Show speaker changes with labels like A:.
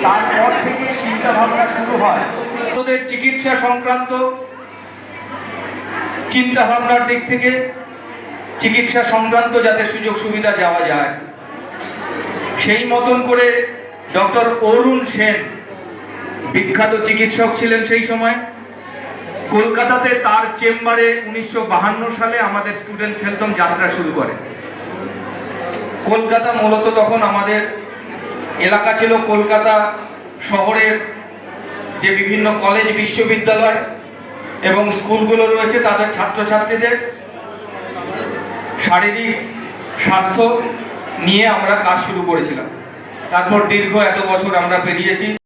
A: তারপর থেকে চিন্তা ভাবনা শুরু হয় ওদের চিকিৎসা সংক্রান্ত চিন্তা ভাবনার দিক থেকে, চিকিৎসা সংক্রান্ত যাতে সুযোগ সুবিধা দেওয়া যায় সেই মতন করে ডক্টর অরুণ সেন বিখ্যাত চিকিৎসক ছিলেন সেই সময়। কলকাতাতে তার চেম্বারে 1952 সালে আমাদের স্টুডেন্টস হেলথ হোম যাত্রা শুরু করে। কলকাতা মূলত তখন আমাদের এলাকা ছিল কলকাতা শহরের যে বিভিন্ন কলেজ, বিশ্ববিদ্যালয় এবং স্কুলগুলো রয়েছে, তাদের ছাত্রছাত্রীদের শারীরিক স্বাস্থ্য নিয়ে আমরা কাজ শুরু করেছিলাম। তারপর দীর্ঘ এত বছর আমরা পেরিয়েছি।